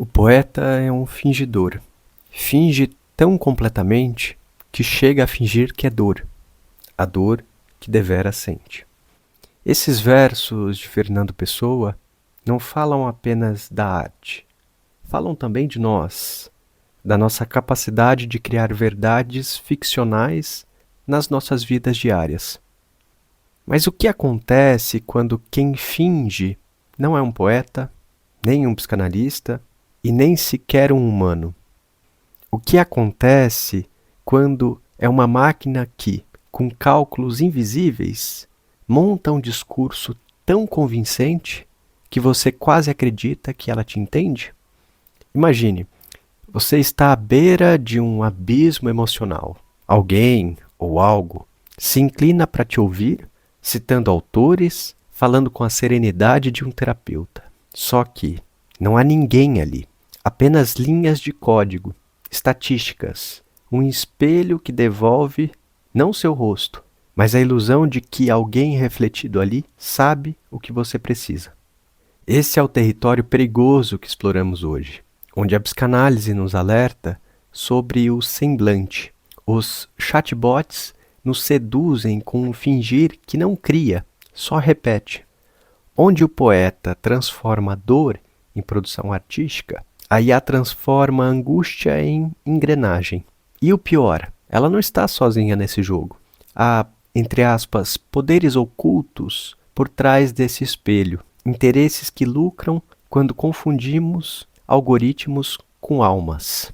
O poeta é um fingidor. Finge tão completamente que chega a fingir que é dor, a dor que devera sente. Esses versos de Fernando Pessoa não falam apenas da arte, falam também de nós, da nossa capacidade de criar verdades ficcionais nas nossas vidas diárias. Mas o que acontece quando quem finge não é um poeta, nem um psicanalista e nem sequer um humano? O que acontece quando é uma máquina que, com cálculos invisíveis, monta um discurso tão convincente que você quase acredita que ela te entende? Imagine, você está à beira de um abismo emocional. Alguém ou algo se inclina para te ouvir, citando autores, falando com a serenidade de um terapeuta. Só que não há ninguém ali, apenas linhas de código, estatísticas, um espelho que devolve não seu rosto, mas a ilusão de que alguém refletido ali sabe o que você precisa. Esse é o território perigoso que exploramos hoje, onde a psicanálise nos alerta sobre o semblante. Os chatbots nos seduzem com um fingir que não cria, só repete. Onde o poeta transforma a dor em produção artística, a IA transforma a angústia em engrenagem. E o pior, ela não está sozinha nesse jogo. Há, entre aspas, poderes ocultos por trás desse espelho, interesses que lucram quando confundimos algoritmos com almas.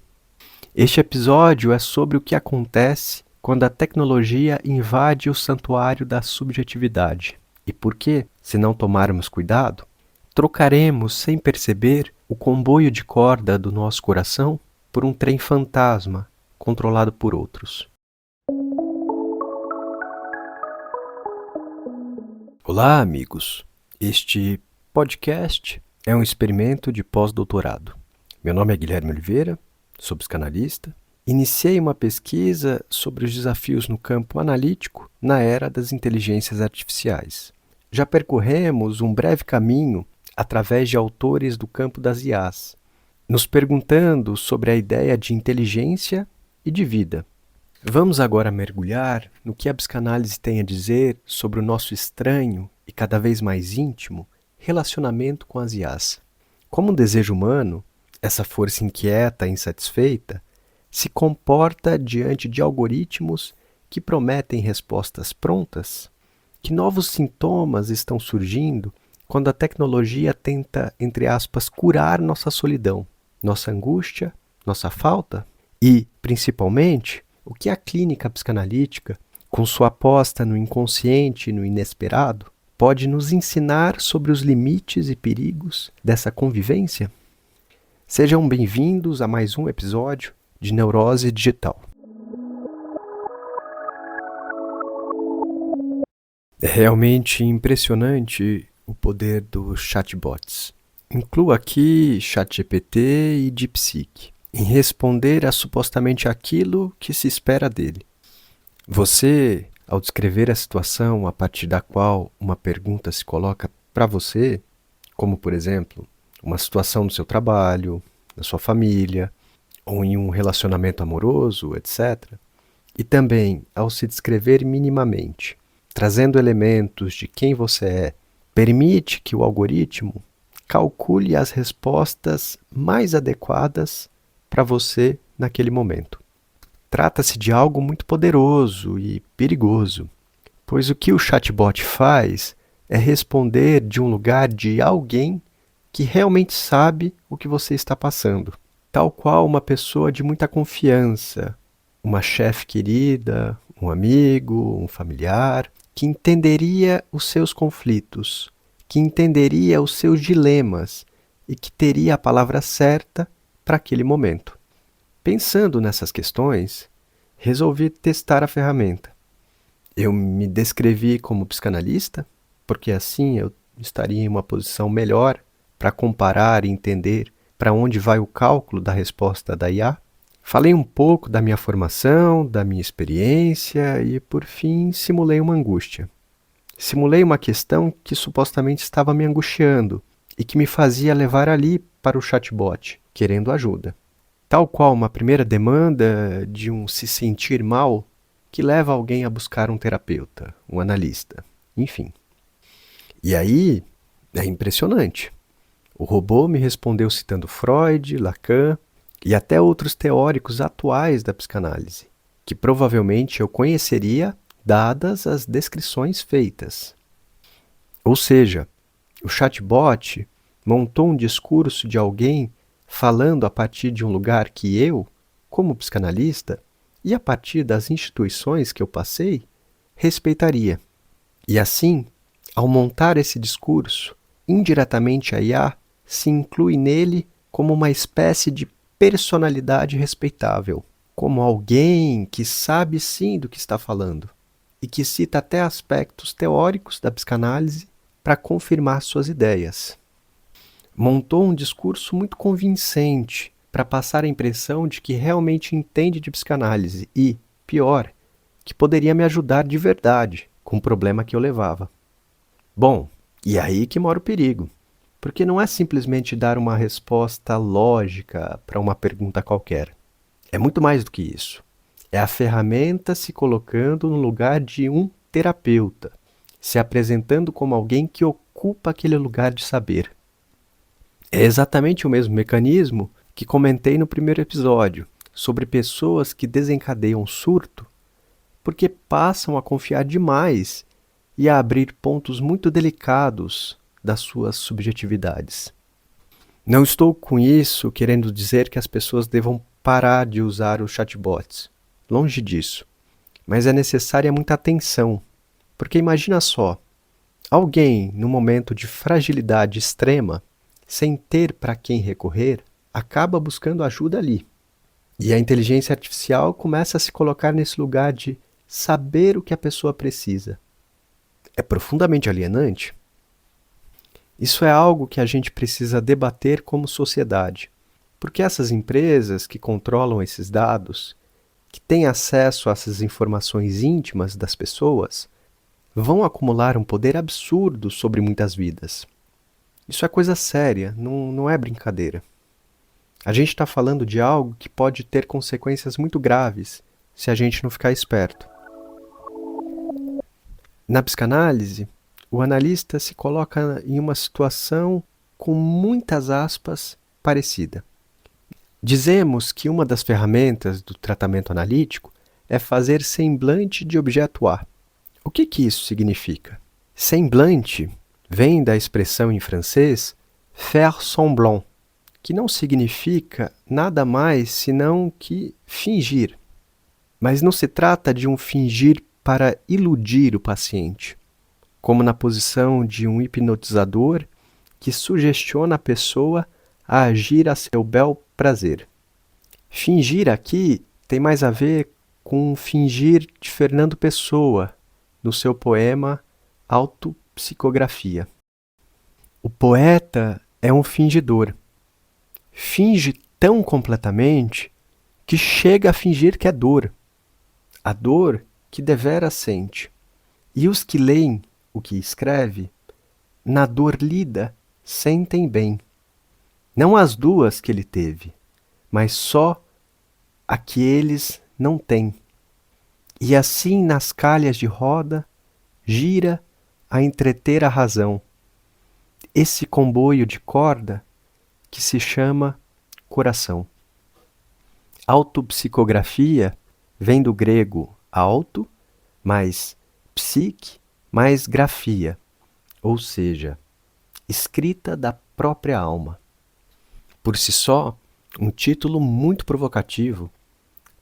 Este episódio é sobre o que acontece quando a tecnologia invade o santuário da subjetividade. E por que, se não tomarmos cuidado, trocaremos sem perceber o comboio de corda do nosso coração por um trem fantasma controlado por outros. Olá, amigos! Este podcast é um experimento de pós-doutorado. Meu nome é Guilherme Oliveira, sou psicanalista. Iniciei uma pesquisa sobre os desafios no campo analítico na era das inteligências artificiais. Já percorremos um breve caminho através de autores do campo das IAs, nos perguntando sobre a ideia de inteligência e de vida. Vamos agora mergulhar no que a psicanálise tem a dizer sobre o nosso estranho e cada vez mais íntimo relacionamento com as IAs. Como um desejo humano, essa força inquieta e insatisfeita se comporta diante de algoritmos que prometem respostas prontas? Que novos sintomas estão surgindo quando a tecnologia tenta, entre aspas, curar nossa solidão, nossa angústia, nossa falta? E, principalmente, o que a clínica psicanalítica, com sua aposta no inconsciente e no inesperado, pode nos ensinar sobre os limites e perigos dessa convivência? Sejam bem-vindos a mais um episódio de Neurose Digital. É realmente impressionante o poder dos chatbots. Incluo aqui ChatGPT e DeepSeek em responder a supostamente aquilo que se espera dele. Você, ao descrever a situação a partir da qual uma pergunta se coloca para você, como por exemplo, uma situação no seu trabalho, na sua família, ou em um relacionamento amoroso, etc., e também ao se descrever minimamente, trazendo elementos de quem você é, permite que o algoritmo calcule as respostas mais adequadas para você naquele momento. Trata-se de algo muito poderoso e perigoso, pois o que o chatbot faz é responder de um lugar de alguém que realmente sabe o que você está passando, tal qual uma pessoa de muita confiança, uma chefe querida, um amigo, um familiar, que entenderia os seus conflitos, que entenderia os seus dilemas e que teria a palavra certa para aquele momento. Pensando nessas questões, resolvi testar a ferramenta. Eu me descrevi como psicanalista, porque assim eu estaria em uma posição melhor para comparar e entender para onde vai o cálculo da resposta da IA. Falei um pouco da minha formação, da minha experiência e, por fim, simulei uma angústia. Simulei uma questão que supostamente estava me angustiando e que me fazia levar ali para o chatbot, querendo ajuda. Tal qual uma primeira demanda de um se sentir mal que leva alguém a buscar um terapeuta, um analista, enfim. E aí é impressionante. O robô me respondeu citando Freud, Lacan e até outros teóricos atuais da psicanálise, que provavelmente eu conheceria dadas as descrições feitas. Ou seja, o chatbot montou um discurso de alguém falando a partir de um lugar que eu, como psicanalista, e a partir das instituições que eu passei, respeitaria. E assim, ao montar esse discurso, indiretamente a IA se inclui nele como uma espécie de personalidade respeitável, como alguém que sabe sim do que está falando e que cita até aspectos teóricos da psicanálise para confirmar suas ideias. Montou um discurso muito convincente para passar a impressão de que realmente entende de psicanálise e, pior, que poderia me ajudar de verdade com o problema que eu levava. Bom, e aí que mora o perigo, porque não é simplesmente dar uma resposta lógica para uma pergunta qualquer. É muito mais do que isso. É a ferramenta se colocando no lugar de um terapeuta, se apresentando como alguém que ocupa aquele lugar de saber. É exatamente o mesmo mecanismo que comentei no primeiro episódio, sobre pessoas que desencadeiam surto porque passam a confiar demais e a abrir pontos muito delicados das suas subjetividades. Não estou com isso querendo dizer que as pessoas devam parar de usar os chatbots. Longe disso. Mas é necessária muita atenção, porque imagina só, alguém num momento de fragilidade extrema, sem ter para quem recorrer, acaba buscando ajuda ali. E a inteligência artificial começa a se colocar nesse lugar de saber o que a pessoa precisa. É profundamente alienante. Isso é algo que a gente precisa debater como sociedade, porque essas empresas que controlam esses dados, que têm acesso a essas informações íntimas das pessoas, vão acumular um poder absurdo sobre muitas vidas. Isso é coisa séria, não é brincadeira. A gente está falando de algo que pode ter consequências muito graves se a gente não ficar esperto. Na psicanálise, o analista se coloca em uma situação com muitas aspas parecida. Dizemos que uma das ferramentas do tratamento analítico é fazer semblante de objeto A. O que isso significa? Semblante vem da expressão em francês faire semblant, que não significa nada mais senão que fingir. Mas não se trata de um fingir para iludir o paciente, como na posição de um hipnotizador que sugestiona a pessoa a agir a seu bel prazer. Fingir aqui tem mais a ver com o fingir de Fernando Pessoa, no seu poema Autopsicografia. O poeta é um fingidor. Finge tão completamente que chega a fingir que é dor. A dor que deveras sente. E os que leem o que escreve, na dor lida, sentem bem. Não as duas que ele teve, mas só a que eles não têm. E assim nas calhas de roda, gira a entreter a razão. Esse comboio de corda que se chama coração. Autopsicografia vem do grego auto, mais psique, mais grafia, ou seja, escrita da própria alma. Por si só, um título muito provocativo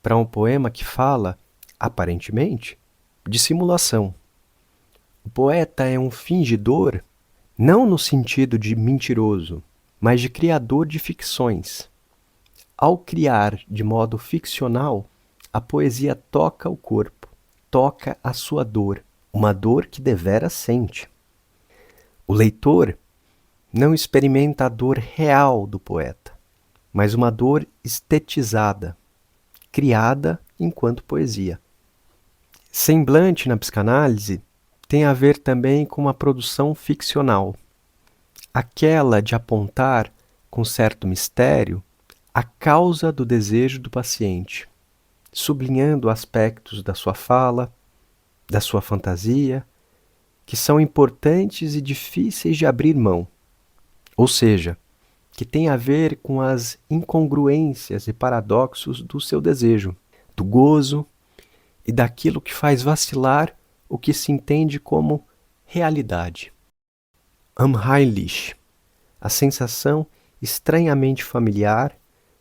para um poema que fala, aparentemente, de simulação. O poeta é um fingidor, não no sentido de mentiroso, mas de criador de ficções. Ao criar de modo ficcional, a poesia toca o corpo, toca a sua dor, uma dor que deveras sente. O leitor não experimenta a dor real do poeta, mas uma dor estetizada, criada enquanto poesia. Semblante na psicanálise tem a ver também com uma produção ficcional, aquela de apontar com certo mistério a causa do desejo do paciente, sublinhando aspectos da sua fala, da sua fantasia, que são importantes e difíceis de abrir mão, ou seja, que tem a ver com as incongruências e paradoxos do seu desejo, do gozo e daquilo que faz vacilar o que se entende como realidade. Unheimlich, a sensação estranhamente familiar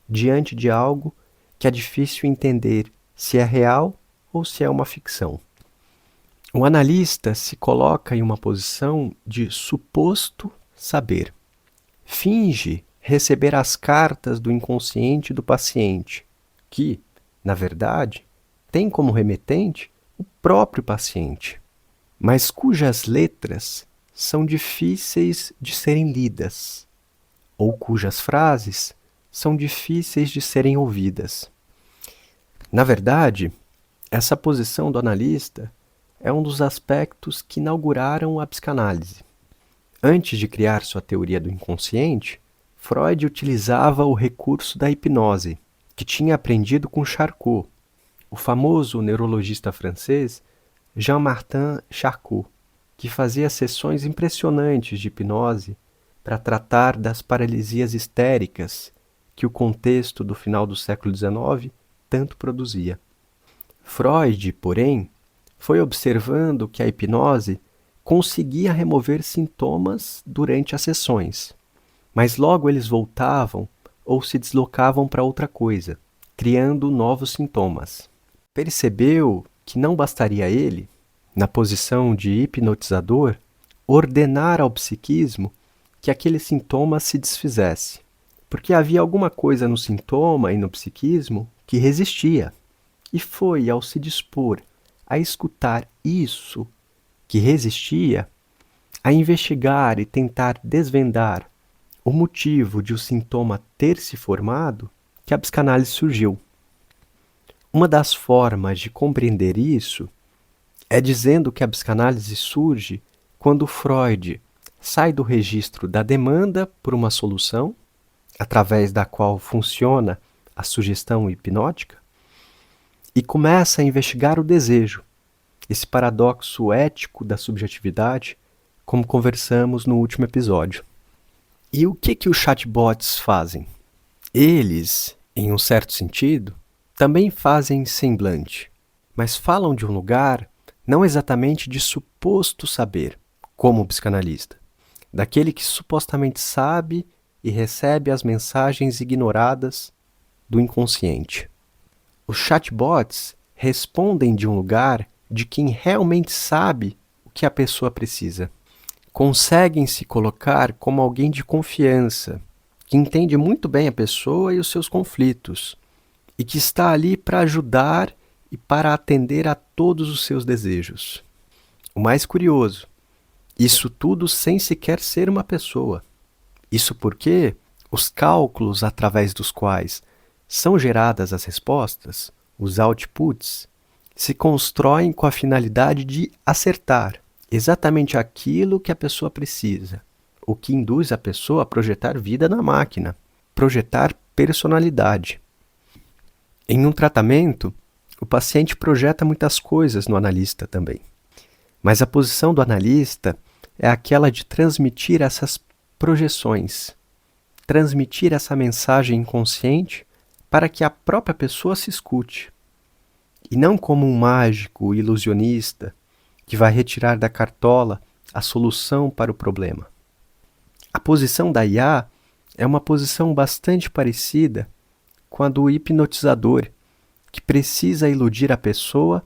diante de algo que é difícil entender se é real ou se é uma ficção. O analista se coloca em uma posição de suposto saber. Finge receber as cartas do inconsciente do paciente, que, na verdade, tem como remetente o próprio paciente, mas cujas letras são difíceis de serem lidas, ou cujas frases são difíceis de serem ouvidas. Na verdade, essa posição do analista é um dos aspectos que inauguraram a psicanálise. Antes de criar sua teoria do inconsciente, Freud utilizava o recurso da hipnose, que tinha aprendido com Charcot, o famoso neurologista francês Jean-Martin Charcot, que fazia sessões impressionantes de hipnose para tratar das paralisias histéricas que o contexto do final do século XIX tanto produzia. Freud, porém, foi observando que a hipnose conseguia remover sintomas durante as sessões, mas logo eles voltavam ou se deslocavam para outra coisa, criando novos sintomas. Percebeu que não bastaria ele, na posição de hipnotizador, ordenar ao psiquismo que aquele sintoma se desfizesse, porque havia alguma coisa no sintoma e no psiquismo que resistia, e foi ao se dispor a escutar isso que resistia, a investigar e tentar desvendar o motivo de o sintoma ter se formado, que a psicanálise surgiu. Uma das formas de compreender isso é dizendo que a psicanálise surge quando Freud sai do registro da demanda por uma solução, através da qual funciona a sugestão hipnótica, e começa a investigar o desejo, esse paradoxo ético da subjetividade, como conversamos no último episódio. E o que os chatbots fazem? Eles, em um certo sentido, também fazem semblante, mas falam de um lugar não exatamente de suposto saber, como o psicanalista, daquele que supostamente sabe e recebe as mensagens ignoradas do inconsciente. Os chatbots respondem de um lugar de quem realmente sabe o que a pessoa precisa. Conseguem se colocar como alguém de confiança, que entende muito bem a pessoa e os seus conflitos, e que está ali para ajudar e para atender a todos os seus desejos. O mais curioso, isso tudo sem sequer ser uma pessoa. Isso porque os cálculos através dos quais são geradas as respostas, os outputs, se constroem com a finalidade de acertar exatamente aquilo que a pessoa precisa, o que induz a pessoa a projetar vida na máquina, projetar personalidade. Em um tratamento, o paciente projeta muitas coisas no analista também, mas a posição do analista é aquela de transmitir essas projeções, transmitir essa mensagem inconsciente para que a própria pessoa se escute, e não como um mágico ilusionista que vai retirar da cartola a solução para o problema. A posição da IA é uma posição bastante parecida com a do hipnotizador, que precisa iludir a pessoa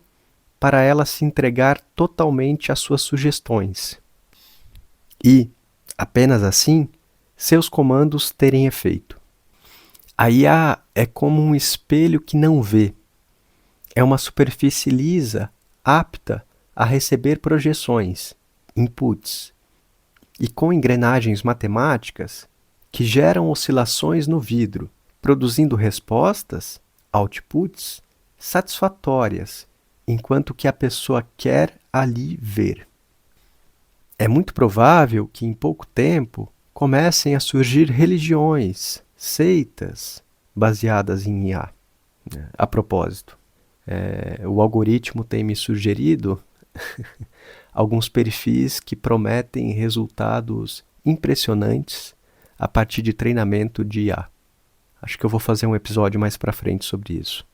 para ela se entregar totalmente às suas sugestões. E, apenas assim, seus comandos terem efeito. A IA é como um espelho que não vê. É uma superfície lisa, apta a receber projeções, inputs, e com engrenagens matemáticas que geram oscilações no vidro, produzindo respostas, outputs, satisfatórias, enquanto que a pessoa quer ali ver. É muito provável que em pouco tempo comecem a surgir religiões, seitas, baseadas em IA. A propósito, o algoritmo tem me sugerido alguns perfis que prometem resultados impressionantes a partir de treinamento de IA. Acho que eu vou fazer um episódio mais para frente sobre isso.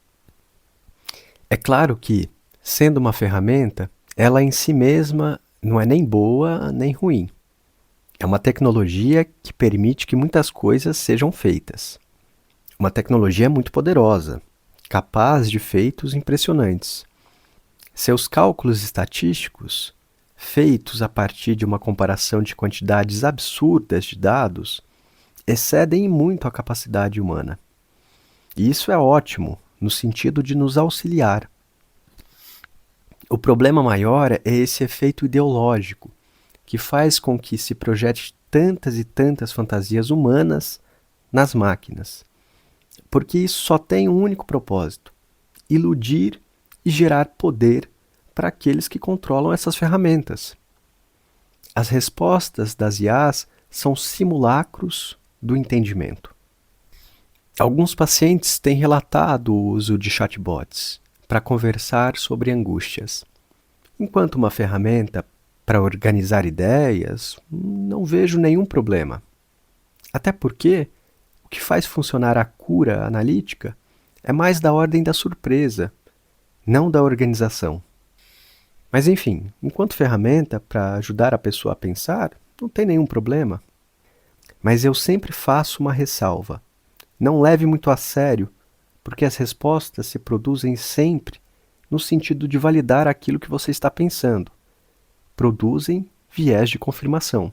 É claro que, sendo uma ferramenta, ela em si mesma não é nem boa nem ruim. É uma tecnologia que permite que muitas coisas sejam feitas. Uma tecnologia muito poderosa, capaz de feitos impressionantes. Seus cálculos estatísticos, feitos a partir de uma comparação de quantidades absurdas de dados, excedem muito a capacidade humana. E isso é ótimo, no sentido de nos auxiliar. O problema maior é esse efeito ideológico, que faz com que se projete tantas e tantas fantasias humanas nas máquinas. Porque isso só tem um único propósito: iludir e gerar poder para aqueles que controlam essas ferramentas. As respostas das IAs são simulacros do entendimento. Alguns pacientes têm relatado o uso de chatbots para conversar sobre angústias. Enquanto uma ferramenta para organizar ideias, não vejo nenhum problema. Até porque o que faz funcionar a cura analítica é mais da ordem da surpresa, não da organização. Mas enfim, enquanto ferramenta para ajudar a pessoa a pensar, não tem nenhum problema. Mas eu sempre faço uma ressalva. Não leve muito a sério, porque as respostas se produzem sempre no sentido de validar aquilo que você está pensando. Produzem viés de confirmação.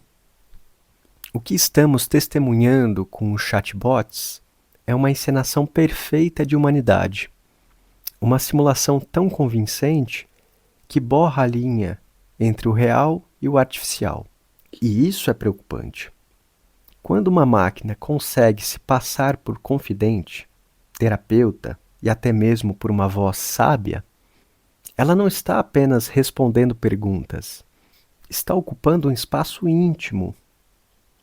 O que estamos testemunhando com os chatbots é uma encenação perfeita de humanidade. Uma simulação tão convincente que borra a linha entre o real e o artificial. E isso é preocupante. Quando uma máquina consegue se passar por confidente, terapeuta e até mesmo por uma voz sábia, ela não está apenas respondendo perguntas, está ocupando um espaço íntimo,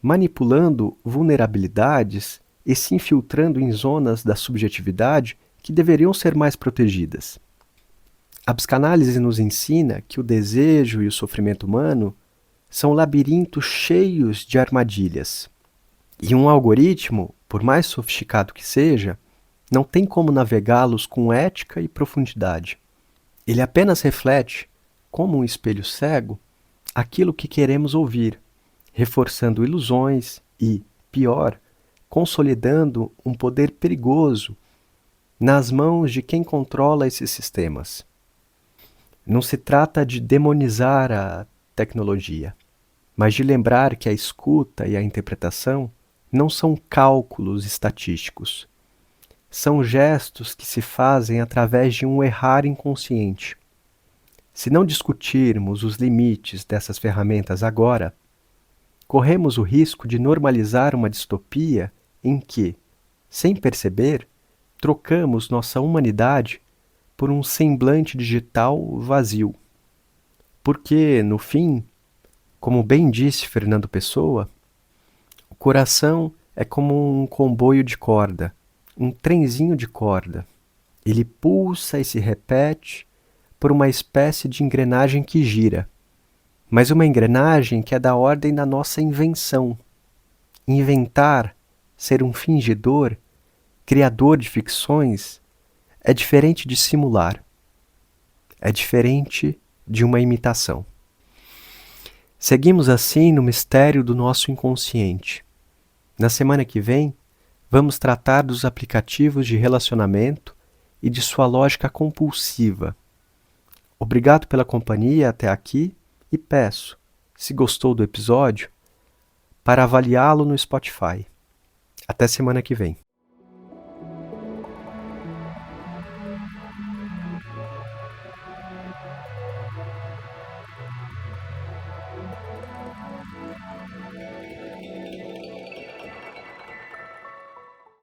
manipulando vulnerabilidades e se infiltrando em zonas da subjetividade que deveriam ser mais protegidas. A psicanálise nos ensina que o desejo e o sofrimento humano são labirintos cheios de armadilhas. E um algoritmo, por mais sofisticado que seja, não tem como navegá-los com ética e profundidade. Ele apenas reflete, como um espelho cego, aquilo que queremos ouvir, reforçando ilusões e, pior, consolidando um poder perigoso nas mãos de quem controla esses sistemas. Não se trata de demonizar a tecnologia, mas de lembrar que a escuta e a interpretação não são cálculos estatísticos. São gestos que se fazem através de um errar inconsciente. Se não discutirmos os limites dessas ferramentas agora, corremos o risco de normalizar uma distopia em que, sem perceber, trocamos nossa humanidade por um semblante digital vazio. Porque, no fim, como bem disse Fernando Pessoa, o coração é como um comboio de corda, um trenzinho de corda. Ele pulsa e se repete por uma espécie de engrenagem que gira, mas uma engrenagem que é da ordem da nossa invenção. Inventar, ser um fingidor, criador de ficções, é diferente de simular. É diferente de uma imitação. Seguimos assim no mistério do nosso inconsciente. Na semana que vem, vamos tratar dos aplicativos de relacionamento e de sua lógica compulsiva. Obrigado pela companhia até aqui e peço, se gostou do episódio, para avaliá-lo no Spotify. Até semana que vem.